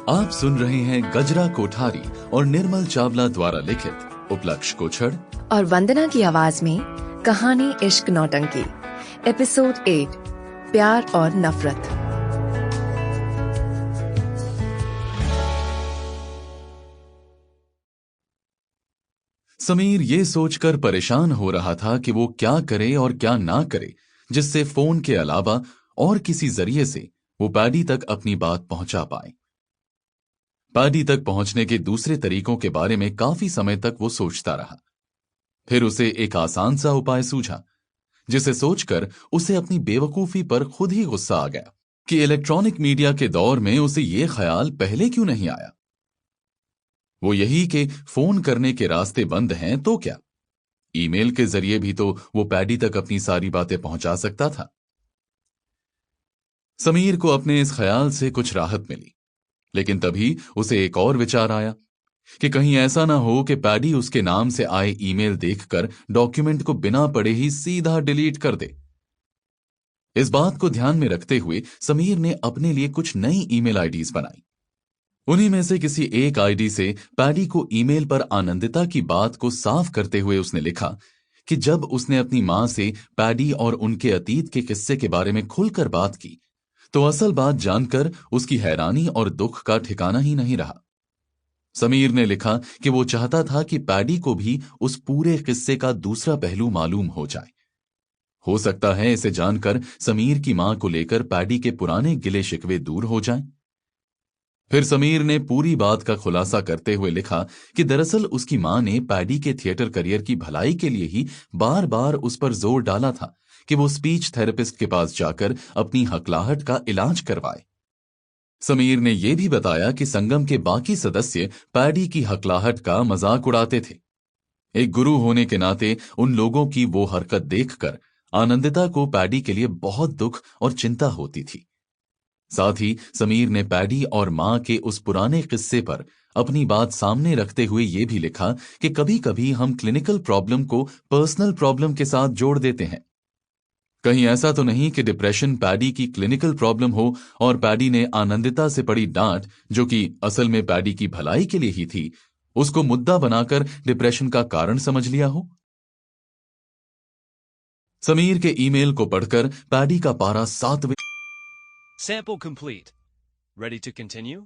आप सुन रहे हैं गजरा कोठारी और निर्मल चावला द्वारा लिखित उपलक्ष कोछड़ और वंदना की आवाज में कहानी इश्क नौटंकी एपिसोड 8 प्यार और नफरत। समीर ये सोचकर परेशान हो रहा था कि वो क्या करे और क्या ना करे जिससे फोन के अलावा और किसी जरिए से वो पैडी तक अपनी बात पहुंचा पाए। पैडी तक पहुंचने के दूसरे तरीकों के बारे में काफी समय तक वो सोचता रहा। फिर उसे एक आसान सा उपाय सूझा जिसे सोचकर उसे अपनी बेवकूफी पर खुद ही गुस्सा आ गया कि इलेक्ट्रॉनिक मीडिया के दौर में उसे ये ख्याल पहले क्यों नहीं आया। वो यही कि फोन करने के रास्ते बंद हैं तो क्या, ईमेल के जरिए भी तो वो पैडी तक अपनी सारी बातें पहुंचा सकता था। समीर को अपने इस ख्याल से कुछ राहत मिली, लेकिन तभी उसे एक और विचार आया कि कहीं ऐसा ना हो कि पैडी उसके नाम से आए ईमेल देखकर डॉक्यूमेंट को बिना पढ़े ही सीधा डिलीट कर दे। इस बात को ध्यान में रखते हुए समीर ने अपने लिए कुछ नई ईमेल आईडीज बनाई। उन्हीं में से किसी एक आईडी से पैडी को ईमेल पर आनंदिता की बात को साफ करते हुए उसने लिखा कि जब उसने अपनी मां से पैडी और उनके अतीत के किस्से के बारे में खुलकर बात की तो असल बात जानकर उसकी हैरानी और दुख का ठिकाना ही नहीं रहा। समीर ने लिखा कि वो चाहता था कि पैडी को भी उस पूरे किस्से का दूसरा पहलू मालूम हो जाए। हो सकता है इसे जानकर समीर की मां को लेकर पैडी के पुराने गिले शिकवे दूर हो जाएं। फिर समीर ने पूरी बात का खुलासा करते हुए लिखा कि दरअसल उसकी मां ने पैडी के थिएटर करियर की भलाई के लिए ही बार बार उस पर जोर डाला था कि वो स्पीच थेरेपिस्ट के पास जाकर अपनी हकलाहट का इलाज करवाए। समीर ने यह भी बताया कि संगम के बाकी सदस्य पैडी की हकलाहट का मजाक उड़ाते थे। एक गुरु होने के नाते उन लोगों की वो हरकत देखकर आनंदिता को पैडी के लिए बहुत दुख और चिंता होती थी। साथ ही समीर ने पैडी और मां के उस पुराने किस्से पर अपनी बात सामने रखते हुए यह भी लिखा कि कभी कभी हम क्लिनिकल प्रॉब्लम को पर्सनल प्रॉब्लम के साथ जोड़ देते हैं। कहीं ऐसा तो नहीं कि डिप्रेशन पैडी की क्लिनिकल प्रॉब्लम हो और पैडी ने आनंदिता से पड़ी डांट, जो कि असल में पैडी की भलाई के लिए ही थी, उसको मुद्दा बनाकर डिप्रेशन का कारण समझ लिया हो। समीर के ईमेल को पढ़कर पैडी का पारा 7वें Sample complete. Ready to continue?